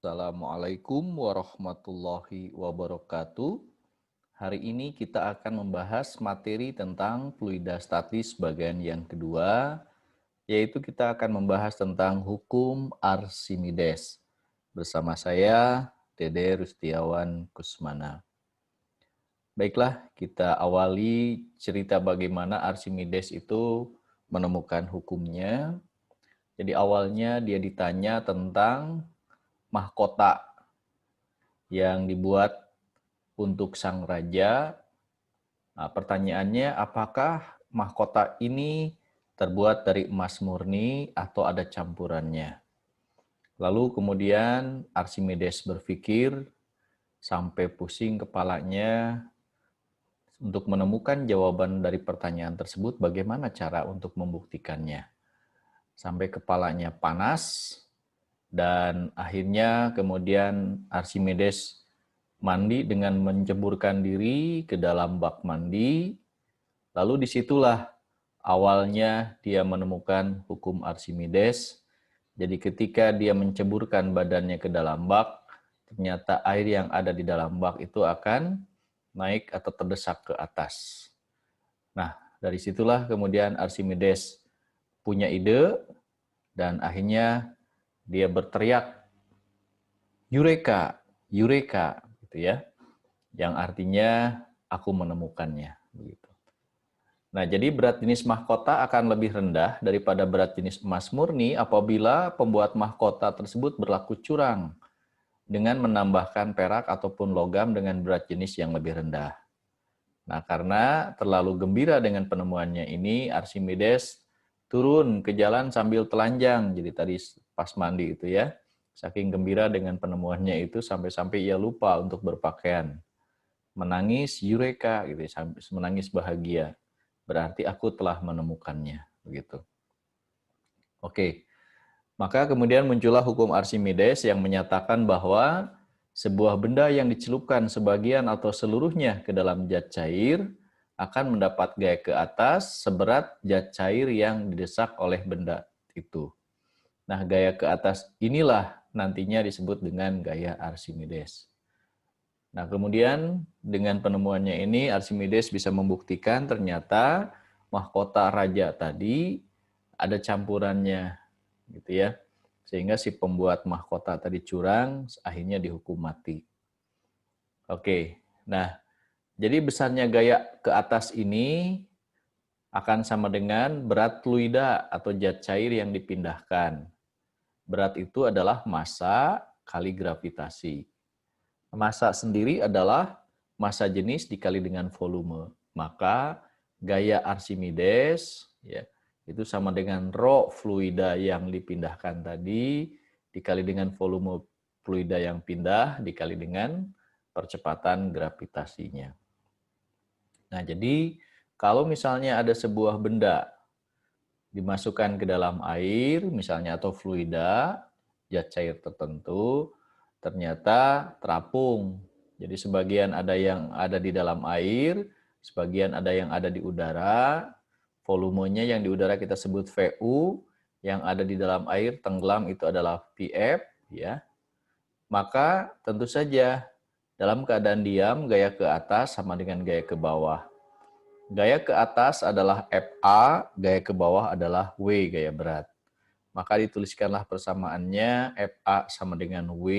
Assalamualaikum warahmatullahi wabarakatuh. Hari ini kita akan membahas materi tentang fluida statis bagian yang kedua, yaitu kita akan membahas tentang hukum Archimedes. Bersama saya, Dede Rustiawan Kusmana. Baiklah, kita awali cerita bagaimana Archimedes itu menemukan hukumnya. Jadi awalnya dia ditanya tentang mahkota yang dibuat untuk sang raja. Nah, pertanyaannya, apakah mahkota ini terbuat dari emas murni atau ada campurannya? Lalu kemudian Archimedes berpikir sampai pusing kepalanya untuk menemukan jawaban dari pertanyaan tersebut, bagaimana cara untuk membuktikannya. Sampai kepalanya panas dan akhirnya kemudian Archimedes mandi dengan menceburkan diri ke dalam bak mandi. Lalu disitulah awalnya dia menemukan hukum Archimedes. Jadi ketika dia menceburkan badannya ke dalam bak, ternyata air yang ada di dalam bak itu akan naik atau terdesak ke atas. Nah, dari situlah kemudian Archimedes punya ide dan akhirnya dia berteriak, "Eureka, Eureka," gitu ya. Yang artinya aku menemukannya, begitu. Nah, jadi berat jenis mahkota akan lebih rendah daripada berat jenis emas murni apabila pembuat mahkota tersebut berlaku curang dengan menambahkan perak ataupun logam dengan berat jenis yang lebih rendah. Nah, karena terlalu gembira dengan penemuannya ini, Archimedes turun ke jalan sambil telanjang. Jadi tadi pas mandi itu ya, saking gembira dengan penemuannya itu sampai-sampai ia lupa untuk berpakaian. Menangis Eureka gitu, menangis bahagia. Berarti aku telah menemukannya, begitu. Oke. Maka kemudian muncullah hukum Archimedes yang menyatakan bahwa sebuah benda yang dicelupkan sebagian atau seluruhnya ke dalam zat cair akan mendapat gaya ke atas seberat zat cair yang didesak oleh benda itu. Nah, gaya ke atas inilah nantinya disebut dengan gaya Archimedes. Nah, kemudian dengan penemuannya ini Archimedes bisa membuktikan ternyata mahkota raja tadi ada campurannya, gitu ya. Sehingga si pembuat mahkota tadi curang, akhirnya dihukum mati. Oke, nah jadi besarnya gaya ke atas ini akan sama dengan berat fluida atau zat cair yang dipindahkan. Berat itu adalah massa kali gravitasi. Massa sendiri adalah massa jenis dikali dengan volume. Maka gaya Archimedes ya, itu sama dengan rho fluida yang dipindahkan tadi dikali dengan volume fluida yang pindah dikali dengan percepatan gravitasinya. Nah, jadi kalau misalnya ada sebuah benda dimasukkan ke dalam air misalnya atau fluida, zat cair tertentu, ternyata terapung. Jadi sebagian ada yang ada di dalam air, sebagian ada yang ada di udara. Volumenya yang di udara kita sebut VU, yang ada di dalam air tenggelam itu adalah VF, ya. Maka tentu saja dalam keadaan diam gaya ke atas sama dengan gaya ke bawah. Gaya ke atas adalah FA, gaya ke bawah adalah W, gaya berat. Maka dituliskanlah persamaannya FA sama dengan W,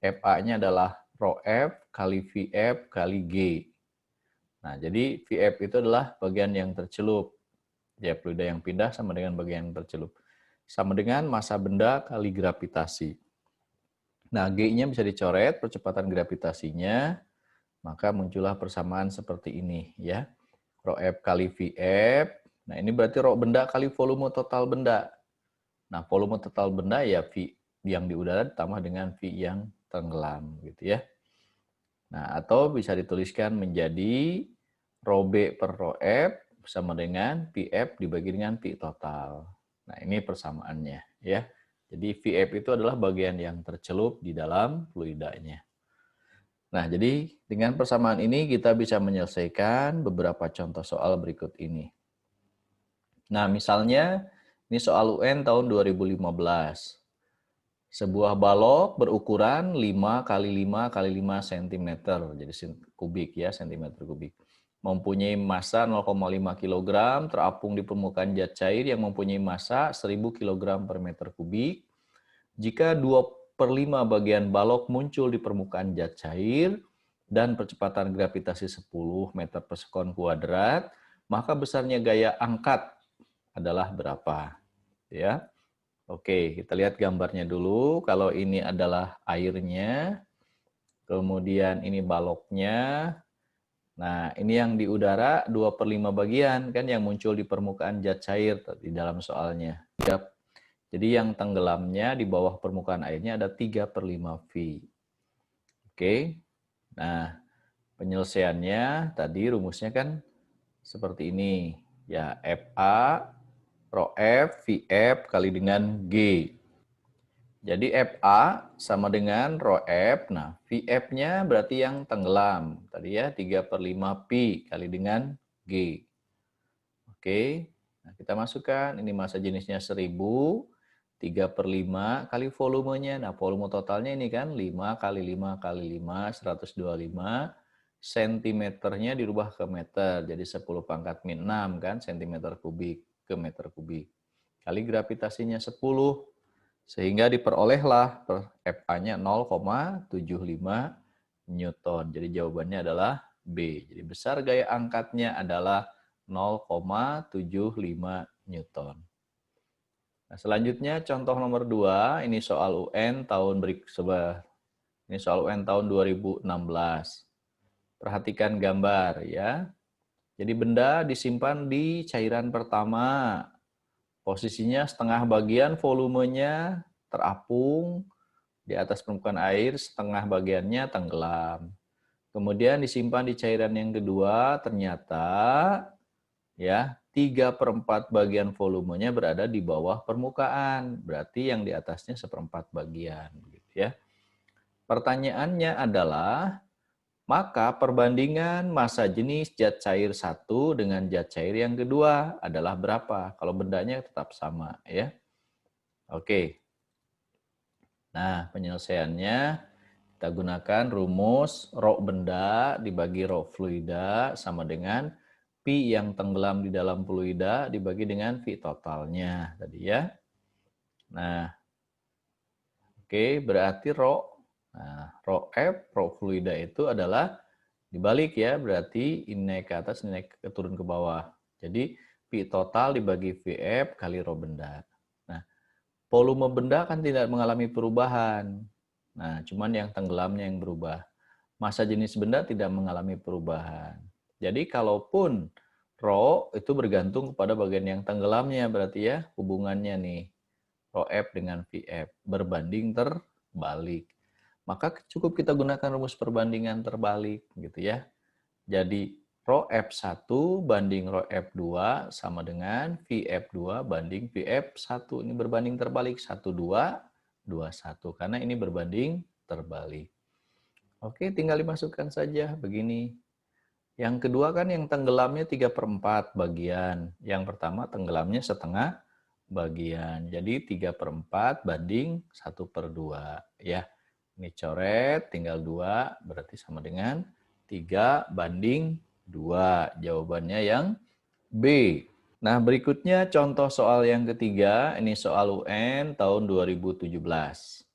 FA-nya adalah rho F kali VF kali G. Nah, jadi VF itu adalah bagian yang tercelup. Ya, fluida yang pindah sama dengan bagian yang tercelup. Sama dengan massa benda kali gravitasi. Nah, G-nya bisa dicoret, percepatan gravitasinya, maka muncullah persamaan seperti ini, ya. Rho F kali VF, nah ini berarti rho benda kali volume total benda. Nah, volume total benda ya V yang di udara ditambah dengan V yang tenggelam, gitu ya. Nah, atau bisa dituliskan menjadi rho B per rho F sama dengan VF dibagi dengan V total. Nah, ini persamaannya, ya. Jadi VF itu adalah bagian yang tercelup di dalam fluidanya. Nah, jadi dengan persamaan ini kita bisa menyelesaikan beberapa contoh soal berikut ini. Nah, misalnya ini soal UN tahun 2015. Sebuah balok berukuran 5 kali 5 kali 5 cm, jadi kubik ya, cm kubik. Mempunyai massa 0,5 kg, terapung di permukaan zat cair yang mempunyai massa 1000 kg per meter kubik. Jika 2/5 bagian balok muncul di permukaan zat cair dan percepatan gravitasi 10 meter per sekon kuadrat, maka besarnya gaya angkat adalah berapa? Ya. Oke, kita lihat gambarnya dulu. Kalau ini adalah airnya, kemudian ini baloknya. Nah, ini yang di udara 2/5 bagian kan yang muncul di permukaan zat cair di dalam soalnya. Jadi yang tenggelamnya di bawah permukaan airnya ada 3/5 V. Oke. Nah, penyelesaiannya tadi rumusnya kan seperti ini. Ya, FA Rho F VF kali dengan G. Jadi FA sama dengan Rho F. Nah, VF-nya berarti yang tenggelam. Tadi ya 3/5 Pi kali dengan G. Oke. Nah, kita masukkan ini massa jenisnya 1000, 3/5 kali volumenya. Nah, volume totalnya ini kan 5 kali 5 kali 5 125. Sentimeternya dirubah ke meter. Jadi 10 pangkat min 6 kan centimeter kubik ke meter kubik. Kali gravitasinya 10. Sehingga diperolehlah FA-nya 0,75 Newton. Jadi jawabannya adalah B. Jadi besar gaya angkatnya adalah 0,75 Newton. Nah, selanjutnya contoh nomor 2, ini soal UN tahun ini soal UN tahun 2016. Perhatikan gambar ya. Jadi benda disimpan di cairan pertama. Posisinya setengah bagian volumenya terapung di atas permukaan air, setengah bagiannya tenggelam. Kemudian disimpan di cairan yang kedua, ternyata ya 3/4 bagian volumenya berada di bawah permukaan. Berarti yang di atasnya 1/4 bagian. Gitu ya. Pertanyaannya adalah, maka perbandingan massa jenis zat cair 1 dengan zat cair yang kedua adalah berapa? Kalau bendanya tetap sama ya. Oke. Nah, penyelesaiannya kita gunakan rumus Rho benda dibagi Rho fluida sama dengan Pi yang tenggelam di dalam fluida dibagi dengan V totalnya tadi ya. Nah, oke, berarti Rho, nah, Rho F, Rho fluida itu adalah dibalik ya, berarti ini naik ke atas, ini naik turun ke bawah. Jadi Pi total dibagi VF kali Rho benda. Nah, volume benda kan tidak mengalami perubahan. Nah, cuman yang tenggelamnya yang berubah. Massa jenis benda tidak mengalami perubahan. Jadi kalaupun Rho itu bergantung kepada bagian yang tenggelamnya berarti ya hubungannya nih. Rho F dengan VF berbanding terbalik. Maka cukup kita gunakan rumus perbandingan terbalik gitu ya. Jadi Rho F1 banding Rho F2 sama dengan VF2 banding VF1. Ini berbanding terbalik 1, 2, 2, 1. Karena ini berbanding terbalik. Oke, tinggal dimasukkan saja begini. Yang kedua kan yang tenggelamnya 3/4 bagian. Yang pertama tenggelamnya setengah bagian. Jadi 3/4 banding 1/2. Ya, ini coret tinggal 2 berarti sama dengan 3 banding 2. Jawabannya yang B. Nah, berikutnya contoh soal yang ketiga. Ini soal UN tahun 2017.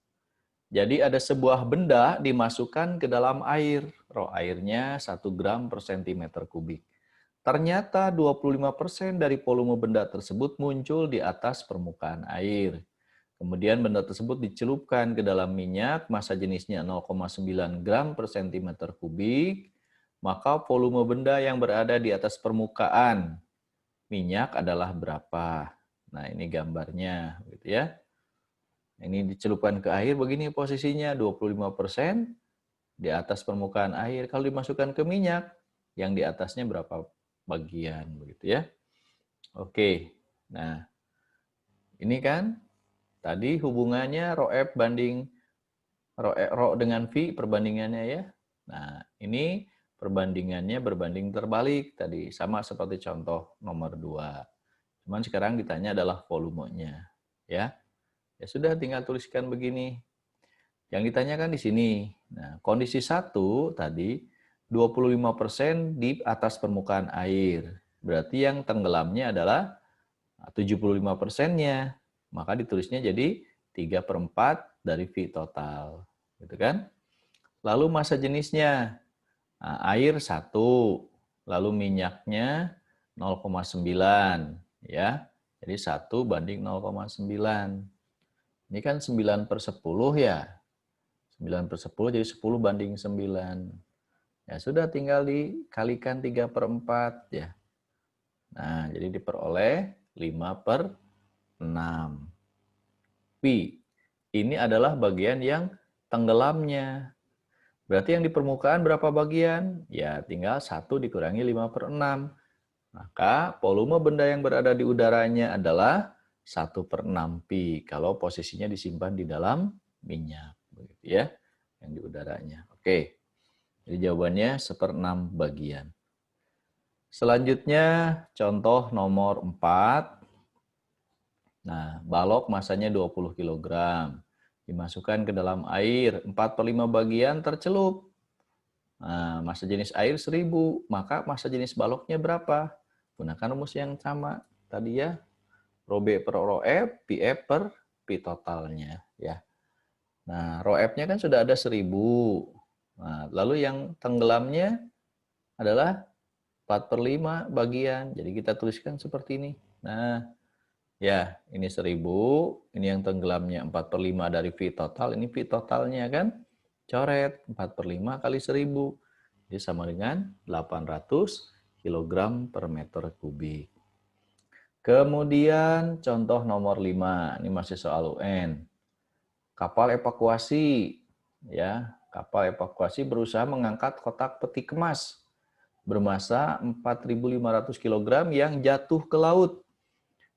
Jadi ada sebuah benda dimasukkan ke dalam air. Rho airnya 1 gram per centimeter kubik. Ternyata 25% dari volume benda tersebut muncul di atas permukaan air. Kemudian benda tersebut dicelupkan ke dalam minyak, massa jenisnya 0,9 gram per centimeter kubik. Maka volume benda yang berada di atas permukaan minyak adalah berapa? Nah, ini gambarnya gitu ya. Ini dicelupkan ke air begini posisinya 25% di atas permukaan air. Kalau dimasukkan ke minyak, yang di atasnya berapa bagian begitu ya. Oke. Nah, ini kan tadi hubungannya Rho F banding Rho dengan V perbandingannya ya. Nah, ini perbandingannya berbanding terbalik tadi sama seperti contoh nomor 2. Cuman sekarang ditanya adalah volumenya ya. Ya sudah, tinggal tuliskan begini. Yang ditanyakan di sini. Nah, kondisi 1 tadi 25% di atas permukaan air. Berarti yang tenggelamnya adalah 75%-nya. Maka ditulisnya jadi 3/4 dari V total. Gitu kan? Lalu massa jenisnya. Nah, air 1, lalu minyaknya 0,9 ya. Jadi 1:0,9. Ini kan 9/10 ya. 9/10 jadi 10:9. Ya sudah, tinggal dikalikan 3/4 ya. Nah, jadi diperoleh 5/6. Pi, ini adalah bagian yang tenggelamnya. Berarti yang di permukaan berapa bagian? Ya, tinggal 1 dikurangi 5/6. Maka volume benda yang berada di udaranya adalah 1/6 pi kalau posisinya disimpan di dalam minyak, begitu ya, yang di udaranya. Oke, jadi jawabannya 1/6 bagian. Selanjutnya contoh nomor 4. Nah, balok masanya 20 kg. Dimasukkan ke dalam air, 4/5 bagian tercelup. Nah, massa jenis air 1000, maka massa jenis baloknya berapa? Gunakan rumus yang sama tadi ya. Rho B per Rho F, Pi F per Pi totalnya ya. Nah, Rho F-nya kan sudah ada 1000. Nah, lalu yang tenggelamnya adalah 4/5 bagian. Jadi kita tuliskan seperti ini. Nah, ya, ini 1000, ini yang tenggelamnya 4/5 dari V total, ini V totalnya kan. Coret 4/5 kali 1000. Jadi sama dengan 800 kg per meter kubik. Kemudian contoh nomor 5, ini masih soal UN. Kapal evakuasi, ya, kapal evakuasi berusaha mengangkat kotak peti kemas bermassa 4.500 kg yang jatuh ke laut.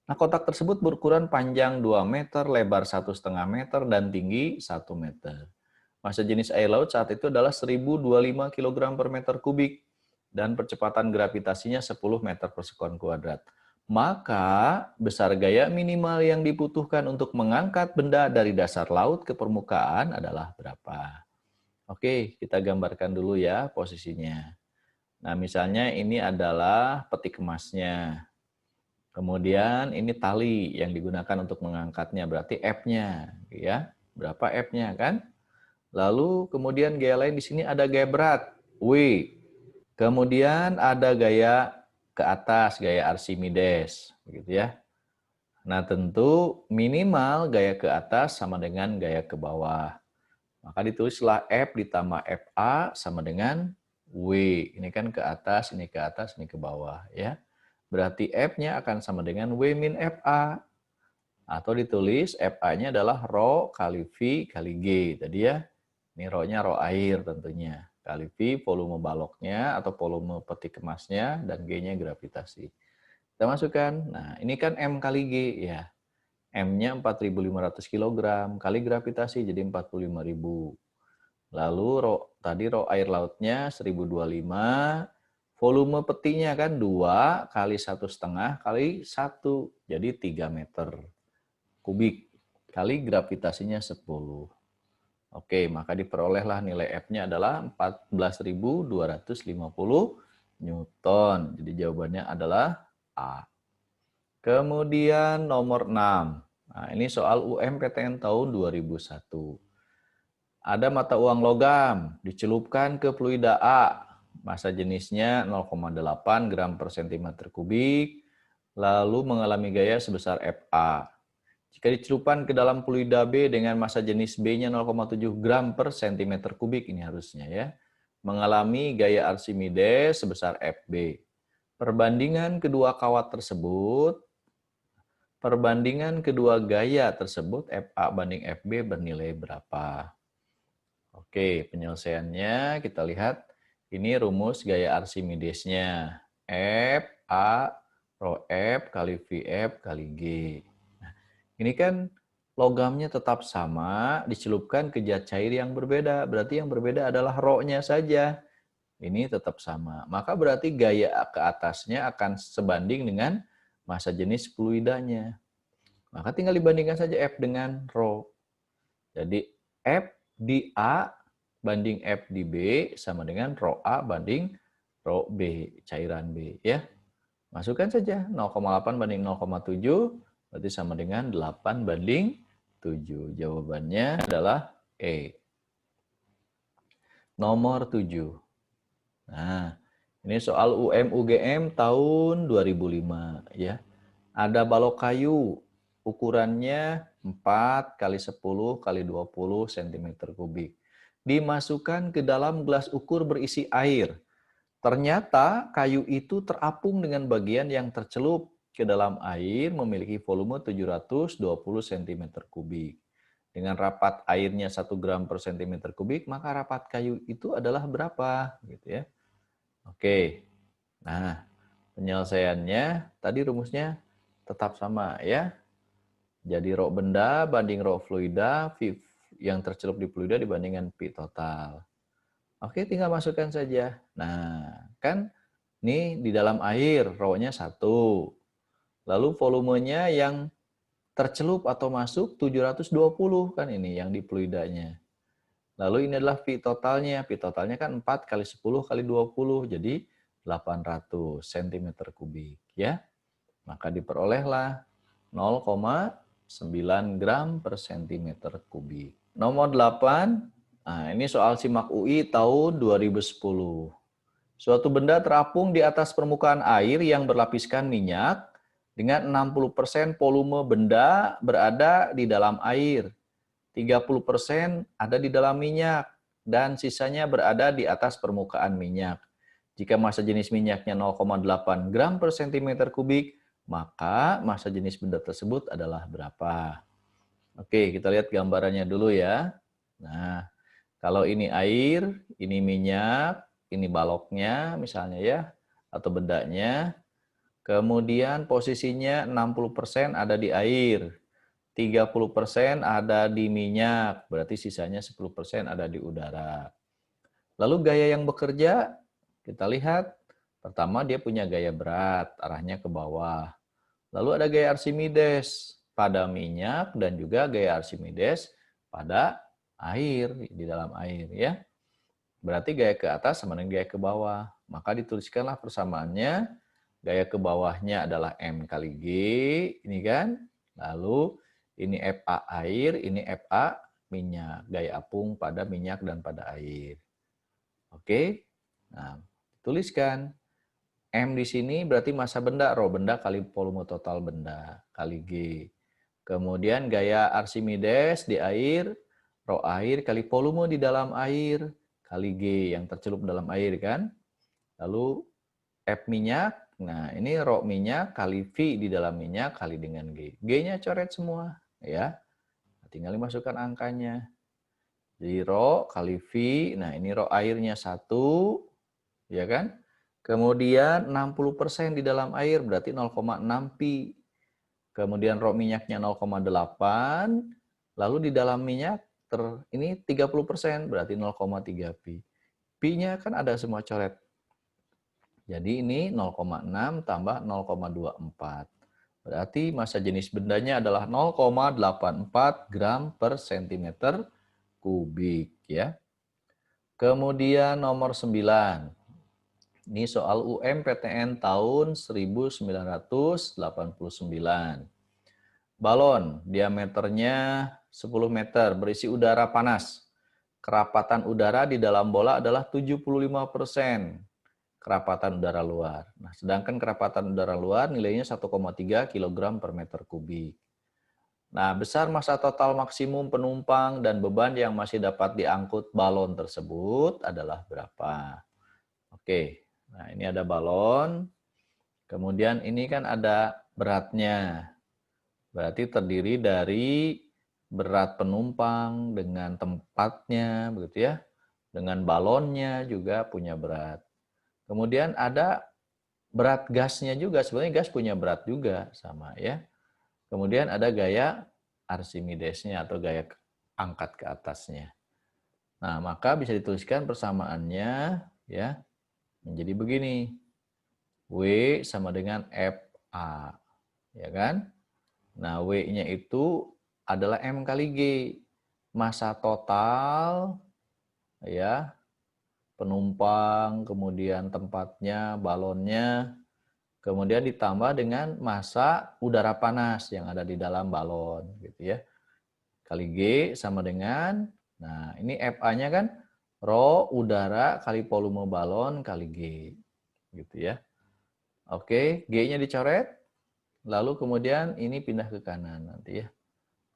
Nah, kotak tersebut berukuran panjang 2 meter, lebar 1,5 meter, dan tinggi 1 meter. Massa jenis air laut saat itu adalah 1025 kg per meter kubik dan percepatan gravitasinya 10 meter per sekon kuadrat. Maka besar gaya minimal yang dibutuhkan untuk mengangkat benda dari dasar laut ke permukaan adalah berapa? Oke, kita gambarkan dulu ya posisinya. Nah, misalnya ini adalah peti kemasnya. Kemudian ini tali yang digunakan untuk mengangkatnya, berarti F-nya, ya. Berapa F-nya kan? Lalu kemudian gaya lain di sini ada gaya berat, W. Kemudian ada gaya ke atas, gaya Archimedes, begitu ya. Nah, tentu minimal gaya ke atas sama dengan gaya ke bawah. Maka ditulislah F ditambah FA sama dengan W. Ini kan ke atas, ini ke atas, ini ke bawah ya. Berarti F-nya akan sama dengan W min FA. Atau ditulis FA-nya adalah Rho kali V kali G. Tadi ya, ini Rho-nya Rho air tentunya. Kali V volume baloknya atau volume peti kemasnya, dan G-nya gravitasi. Kita masukkan, nah ini kan M kali G ya. M-nya 4.500 kg, kali gravitasi jadi 45.000. Lalu tadi Rho air lautnya 1025, volume petinya kan 2 kali 1,5 kali 1, jadi 3 meter kubik, kali gravitasinya 10. Oke, maka diperolehlah nilai F-nya adalah 14.250 Newton. Jadi jawabannya adalah A. Kemudian nomor 6. Nah, ini soal UMPTN tahun 2001. Ada mata uang logam dicelupkan ke fluida A. Massa jenisnya 0,8 gram per centimeter kubik, lalu mengalami gaya sebesar FA. Jika dicelupkan ke dalam fluida B dengan massa jenis B-nya 0,7 gram per centimeter kubik, ini harusnya ya, mengalami gaya Archimedes sebesar FB. Perbandingan kedua gaya tersebut, FA banding FB bernilai berapa? Oke, penyelesaiannya kita lihat. Ini rumus gaya Archimedesnya. F, A, Rho F kali VF kali G. Nah, ini kan logamnya tetap sama, dicelupkan ke zat cair yang berbeda. Berarti yang berbeda adalah Rho-nya saja. Ini tetap sama. Maka berarti gaya ke atasnya akan sebanding dengan massa jenis fluidanya. Maka tinggal dibandingkan saja F dengan rho. Jadi F di A banding F di B sama dengan rho A banding rho B, cairan B ya. Masukkan saja 0,8 banding 0,7 berarti sama dengan 8 banding 7. Jawabannya adalah E. Nomor 7. Nah, ini soal UM-UGM tahun 2005 ya. Ada balok kayu ukurannya 4 kali 10 kali 20 cm kubik. Dimasukkan ke dalam gelas ukur berisi air. Ternyata kayu itu terapung dengan bagian yang tercelup ke dalam air memiliki volume 720 cm kubik. Dengan rapat airnya 1 gram per cm kubik, maka rapat kayu itu adalah berapa? Gitu ya. Oke, nah penyelesaiannya tadi rumusnya tetap sama ya. Jadi rho benda banding rho fluida, V yang tercelup di fluida dibandingkan Pi total. Oke, tinggal masukkan saja. Nah, kan ini di dalam air, rho-nya 1. Lalu volumenya yang tercelup atau masuk 720 kan ini yang di fluidanya. Lalu ini adalah V totalnya. V totalnya kan 4 kali 10 kali 20, jadi 800 cm kubik ya. Maka diperolehlah 0,9 gram per cm kubik. Nomor 8, nah ini soal SIMAK UI tahun 2010. Suatu benda terapung di atas permukaan air yang berlapiskan minyak dengan 60% volume benda berada di dalam air, 30% ada di dalam minyak, dan sisanya berada di atas permukaan minyak. Jika massa jenis minyaknya 0,8 gram per cm kubik, maka massa jenis benda tersebut adalah berapa? Oke, kita lihat gambarannya dulu ya. Nah, kalau ini air, ini minyak, ini baloknya misalnya ya, atau bendanya. Kemudian posisinya 60% ada di air, 30% ada di minyak, berarti sisanya 10% ada di udara. Lalu gaya yang bekerja, kita lihat, pertama dia punya gaya berat, arahnya ke bawah. Lalu ada gaya Archimedes pada minyak dan juga gaya Archimedes pada air, di dalam air ya. Berarti gaya ke atas sama dengan gaya ke bawah. Maka dituliskanlah persamaannya. Gaya ke bawahnya adalah M kali G, ini kan. Lalu ini FA air, ini FA minyak. Gaya apung pada minyak dan pada air. Oke. Nah, tuliskan. M di sini berarti massa benda, rho benda kali volume total benda, kali G. Kemudian gaya Archimedes di air, rho air kali volume di dalam air, kali G yang tercelup dalam air kan. Lalu F minyak, nah ini rho minyak kali V di dalam minyak kali dengan G. G-nya coret semua ya. Tinggal dimasukkan angkanya. Jadi rho kali V, nah ini rho airnya 1, ya kan. Kemudian 60% di dalam air berarti 0,6 pi. Kemudian rho minyaknya 0,8. Lalu di dalam minyak ini 30% berarti 0,3 pi. Pi-nya kan ada semua coret. Jadi ini 0,6 tambah 0,24. Berarti massa jenis bendanya adalah 0,84 gram per centimeter kubik ya. Kemudian nomor 9. Ini soal UMPTN tahun 1989. Balon diameternya 10 meter berisi udara panas. Kerapatan udara di dalam bola adalah 75%. Kerapatan udara luar. Nah, sedangkan kerapatan udara luar nilainya 1,3 kg per meter kubik. Nah, besar massa total maksimum penumpang dan beban yang masih dapat diangkut balon tersebut adalah berapa? Oke. Nah, ini ada balon. Kemudian ini kan ada beratnya. Berarti terdiri dari berat penumpang dengan tempatnya, begitu ya. Dengan balonnya juga punya berat. Kemudian ada berat gasnya juga. Sebenarnya gas punya berat juga sama ya. Kemudian ada gaya Archimedesnya atau gaya angkat ke atasnya. Nah, maka bisa dituliskan persamaannya ya. Menjadi begini. W sama dengan FA. Ya kan? Nah, W-nya itu adalah M kali G. Massa total, ya, penumpang, kemudian tempatnya, balonnya, kemudian ditambah dengan massa udara panas yang ada di dalam balon, gitu ya. Kali G sama dengan, nah ini FA-nya kan rho udara kali volume balon kali G, gitu ya. Oke, G-nya dicoret, lalu kemudian ini pindah ke kanan nanti ya.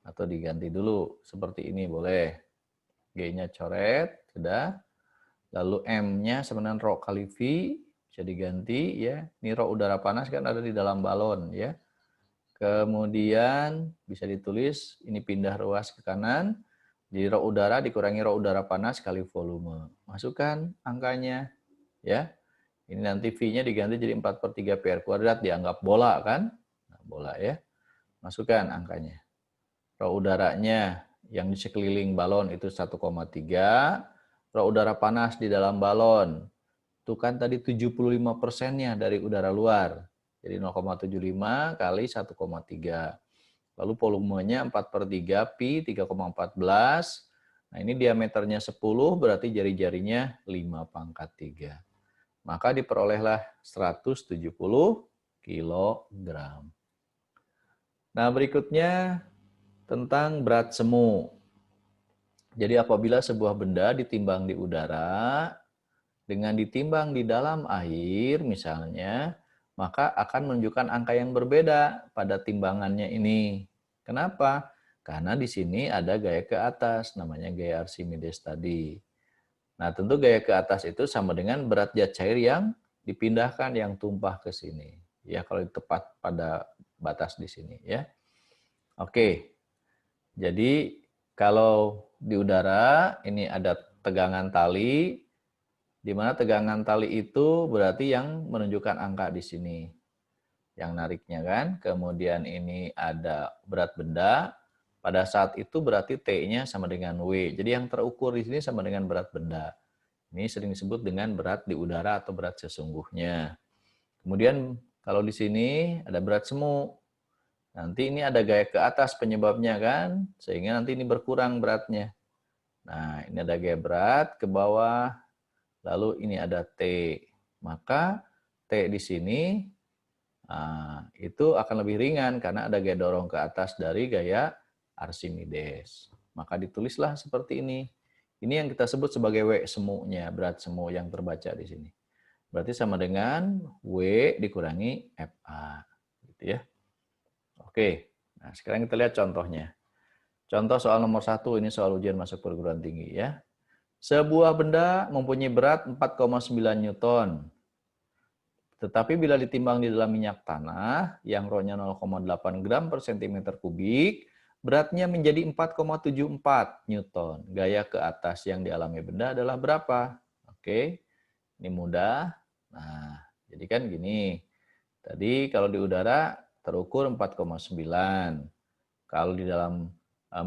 Atau diganti dulu, seperti ini boleh. G-nya coret, sudah. Lalu M-nya sebenarnya rho kali V, bisa diganti ya. Ini rho udara panas kan ada di dalam balon ya. Kemudian bisa ditulis, ini pindah ruas ke kanan, jadi rho udara dikurangi rho udara panas kali volume. Masukkan angkanya ya. Ini nanti V-nya diganti jadi 4/3 PR kuadrat, dianggap bola kan? Nah, bola ya. Masukkan angkanya. Rho udaranya yang di sekeliling balon itu 1,3. Rho udara panas di dalam balon. Itu kan tadi 75%-nya dari udara luar. Jadi 0,75 kali 1,3. Lalu volumenya 4/3 pi 3,14. Nah ini diameternya 10, berarti jari-jarinya 5/3. Maka diperolehlah 170 kilogram. Nah berikutnya tentang berat semu. Jadi apabila sebuah benda ditimbang di udara, dengan ditimbang di dalam air misalnya, maka akan menunjukkan angka yang berbeda pada timbangannya ini. Kenapa? Karena di sini ada gaya ke atas, namanya gaya Archimedes tadi. Nah, tentu gaya ke atas itu sama dengan berat zat cair yang dipindahkan, yang tumpah ke sini. Ya, kalau tepat pada batas di sini ya. Oke. Jadi kalau di udara ini ada tegangan tali, di mana tegangan tali itu berarti yang menunjukkan angka di sini. Yang nariknya kan. Kemudian ini ada berat benda. Pada saat itu berarti T-nya sama dengan W. Jadi yang terukur di sini sama dengan berat benda. Ini sering disebut dengan berat di udara atau berat sesungguhnya. Kemudian kalau di sini ada berat semu. Nanti ini ada gaya ke atas penyebabnya kan. Sehingga nanti ini berkurang beratnya. Nah ini ada gaya berat ke bawah. Lalu ini ada T. Maka T di sini itu akan lebih ringan karena ada gaya dorong ke atas dari gaya Archimedes. Maka ditulislah seperti ini. Ini yang kita sebut sebagai W semunya, berat semu yang terbaca di sini. Berarti sama dengan W dikurangi FA. Gitu ya. Oke, nah sekarang kita lihat contohnya. Contoh soal nomor 1, ini soal ujian masuk perguruan tinggi ya. Sebuah benda mempunyai berat 4,9 Newton. Tetapi bila ditimbang di dalam minyak tanah yang rho-nya 0,8 gram per centimeter kubik, beratnya menjadi 4,74 Newton. Gaya ke atas yang dialami benda adalah berapa? Oke, ini mudah. Nah, jadi kan gini. Tadi kalau di udara terukur 4,9. Kalau di dalam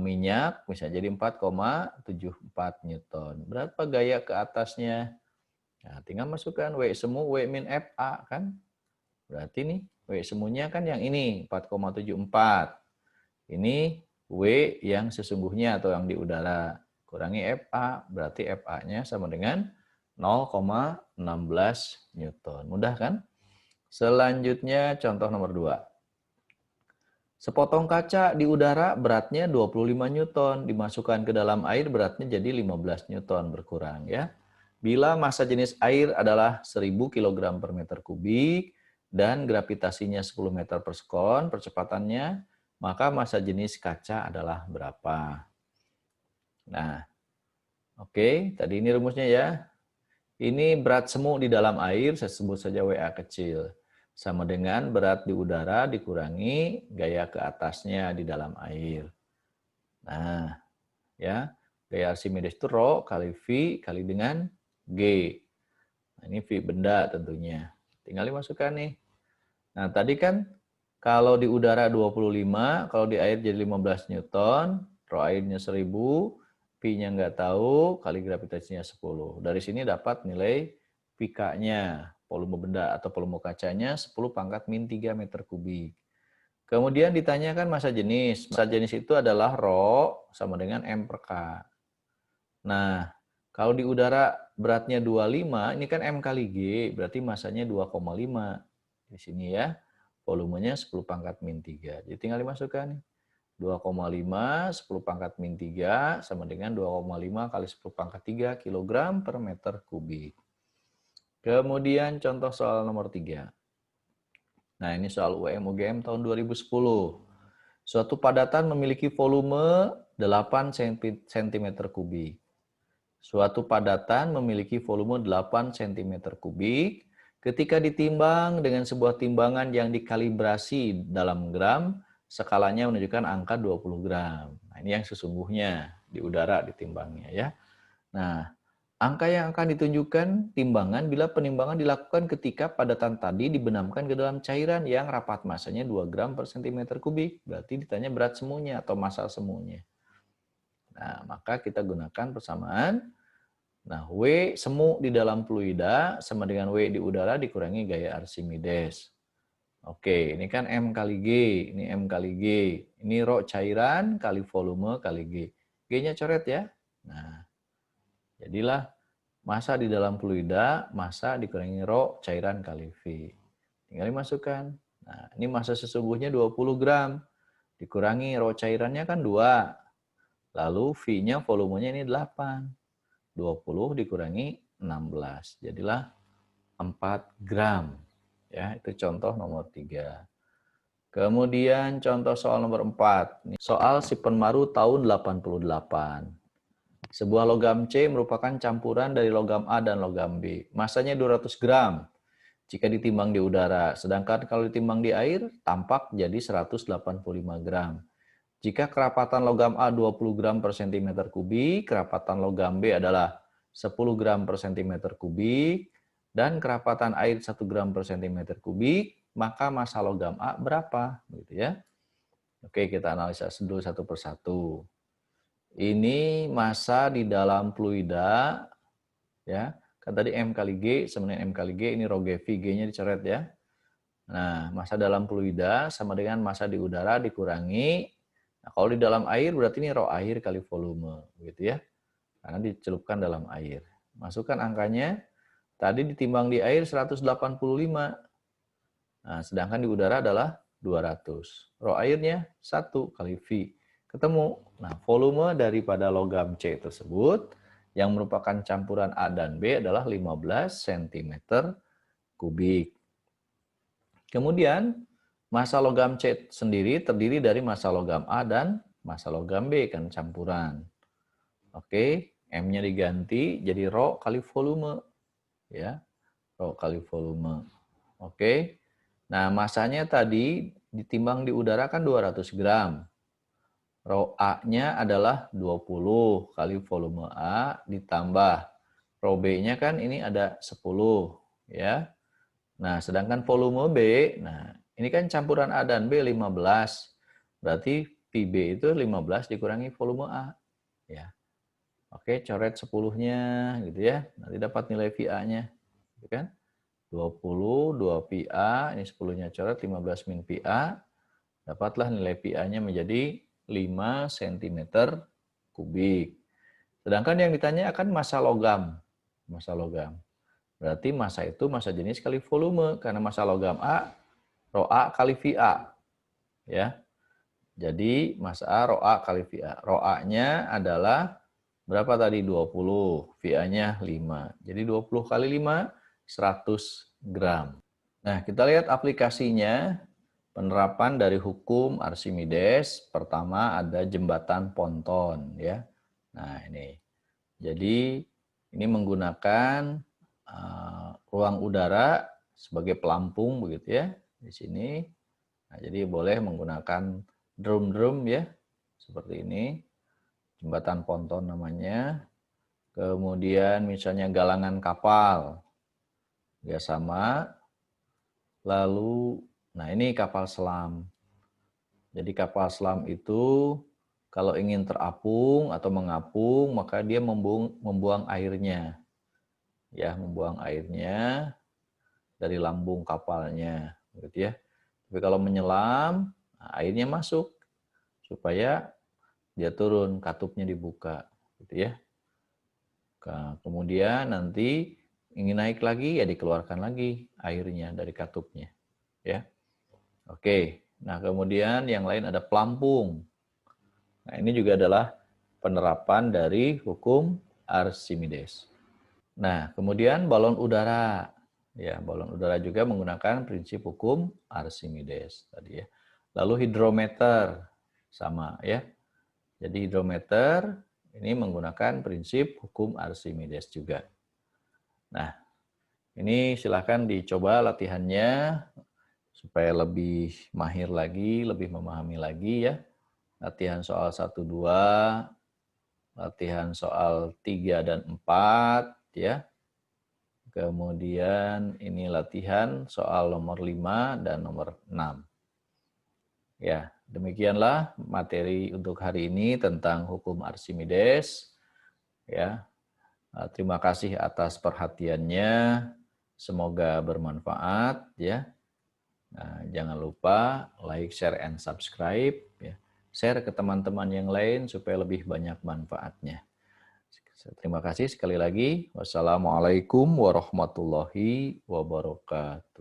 minyak bisa jadi 4,74 Newton. Berapa gaya ke atasnya? Nah, tinggal masukkan W semu W min FA kan. Berarti nih W semunya kan yang ini 4,74. Ini W yang sesungguhnya atau yang di udara. Kurangi FA, berarti FA-nya sama dengan 0,16 Newton. Mudah kan? Selanjutnya contoh nomor 2. Sepotong kaca di udara beratnya 25 Newton. Dimasukkan ke dalam air beratnya jadi 15 Newton berkurang ya. Bila massa jenis air adalah 1000 kg per meter kubik dan gravitasinya 10 meter per sekon percepatannya, maka massa jenis kaca adalah berapa? Nah, oke, tadi ini rumusnya ya. Ini berat semu di dalam air, saya sebut saja WA kecil. Sama dengan berat di udara dikurangi gaya ke atasnya di dalam air. Nah, ya, gaya Archimedes itu rho kali V kali dengan G. Nah, ini V benda tentunya. Tinggal dimasukkan nih. Nah, tadi kan kalau di udara 25, kalau di air jadi 15 Newton, rho airnya 1000, V-nya nggak tahu, kali gravitasinya 10. Dari sini dapat nilai PK-nya, volume benda atau volume kacanya 10 pangkat min 3 meter kubik. Kemudian ditanyakan massa jenis. Massa jenis itu adalah Rho sama dengan M per K. Nah, kalau di udara beratnya 25, ini kan M kali G, berarti massanya 2,5. Di sini ya, volumenya 10 pangkat min 3. Jadi tinggal dimasukkan nih. 2,5, 10 pangkat min 3 sama dengan 2,5 kali 10 pangkat 3 kg per meter kubik. Kemudian contoh soal nomor 3. Nah, ini soal UM-UGM tahun 2010. Suatu padatan memiliki volume 8 cm kubik. Suatu padatan memiliki volume 8 cm kubik. Ketika ditimbang dengan sebuah timbangan yang dikalibrasi dalam gram, skalanya menunjukkan angka 20 gram. Nah, ini yang sesungguhnya di udara ditimbangnya ya. Nah, angka yang akan ditunjukkan timbangan bila penimbangan dilakukan ketika padatan tadi dibenamkan ke dalam cairan yang rapat massanya 2 gram per cm kubik. Berarti ditanya berat semuanya atau massa semuanya. Nah, maka kita gunakan persamaan. Nah, W semu di dalam fluida sama dengan W di udara dikurangi gaya Archimedes. Oke, ini kan M kali G, ini M kali G. Ini Rho cairan kali volume kali G. G-nya coret ya. Nah, jadilah massa di dalam fluida, massa dikurangi Rho cairan kali V. Tinggal dimasukkan. Nah, ini massa sesungguhnya 20 gram. Dikurangi Rho cairannya kan 2. Lalu V-nya volumenya ini 8. 20 dikurangi 16. Jadilah 4 gram. Ya, itu contoh nomor 3. Kemudian contoh soal nomor 4. Soal si penmaru tahun 88. Sebuah logam C merupakan campuran dari logam A dan logam B. Masanya 200 gram jika ditimbang di udara. Sedangkan kalau ditimbang di air, tampak jadi 185 gram. Jika kerapatan logam A 20 gram per cm kubik, kerapatan logam B adalah 10 gram per cm kubik, dan kerapatan air 1 gram per cm kubik, maka massa logam A berapa? Gitu ya. Oke, kita analisa dulu satu persatu. Ini massa di dalam fluida, ya. Kan tadi M kali G sama dengan M kali G, ini Rho GV, G-nya dicoret ya. Nah, massa dalam fluida sama dengan massa di udara dikurangi. Nah, kalau di dalam air berarti ini Rho air kali volume, gitu ya. Karena dicelupkan dalam air. Masukkan angkanya. Tadi ditimbang di air 185. Nah, sedangkan di udara adalah 200. Rho airnya 1 kali V. Ketemu. Nah, volume daripada logam C tersebut yang merupakan campuran A dan B adalah 15 cm kubik. Kemudian, massa logam C sendiri terdiri dari massa logam A dan massa logam B, kan campuran. Oke, M-nya diganti jadi Rho kali volume. Ya, Rho kali volume. Oke, nah massanya tadi ditimbang di udara kan 200 gram. Rho A-nya adalah 20 kali volume A ditambah Rho B-nya kan ini ada 10. Ya. Nah, sedangkan volume B, nah ini kan campuran A dan B 15. Berarti VB itu 15 dikurangi volume A. Ya. Oke, coret 10-nya gitu ya. Nanti dapat nilai VA-nya. Gitu kan? 20, 2 PA, ini 10-nya coret, 15 min PA. Dapatlah nilai PA-nya menjadi 5 cm kubik. Sedangkan yang ditanya akan massa logam. Massa logam. Berarti massa itu massa jenis kali volume. Karena massa logam A, Rho A kali VA. Ya. Jadi massa A, Rho A kali VA. Rho A-nya adalah berapa tadi? 20. VA-nya 5. Jadi 20 kali 5, 100 gram. Nah, kita lihat aplikasinya. Penerapan dari hukum Archimedes. Pertama ada jembatan ponton. Ya. Nah, ini. Jadi, ini menggunakan ruang udara sebagai pelampung begitu ya di sini. Nah, jadi boleh menggunakan drum-drum ya seperti ini, jembatan ponton namanya. Kemudian misalnya galangan kapal ya sama. Lalu, nah ini kapal selam. Jadi kapal selam itu kalau ingin terapung atau mengapung maka dia membuang airnya. Ya, membuang airnya dari lambung kapalnya, gitu ya. Tapi kalau menyelam, Nah, airnya masuk supaya dia turun, katupnya dibuka, gitu ya. Nah, kemudian nanti ingin naik lagi, ya dikeluarkan lagi airnya dari katupnya, ya. Oke, nah kemudian yang lain ada pelampung. Nah ini juga adalah penerapan dari hukum Archimedes. Nah kemudian balon udara. Ya, balon udara juga menggunakan prinsip hukum Archimedes tadi ya. Lalu hidrometer sama ya. Jadi hidrometer ini menggunakan prinsip hukum Archimedes juga. Nah, ini silahkan dicoba latihannya supaya lebih mahir lagi, lebih memahami lagi ya. Latihan soal 1, 2, latihan soal 3 dan 4 ya. Kemudian ini latihan soal nomor 5 dan nomor 6. Ya, demikianlah materi untuk hari ini tentang hukum Archimedes. Ya, terima kasih atas perhatiannya. Semoga bermanfaat ya. Nah, jangan lupa like, share, and subscribe ya. Share ke teman-teman yang lain supaya lebih banyak manfaatnya. Terima kasih sekali lagi. Wassalamualaikum warahmatullahi wabarakatuh.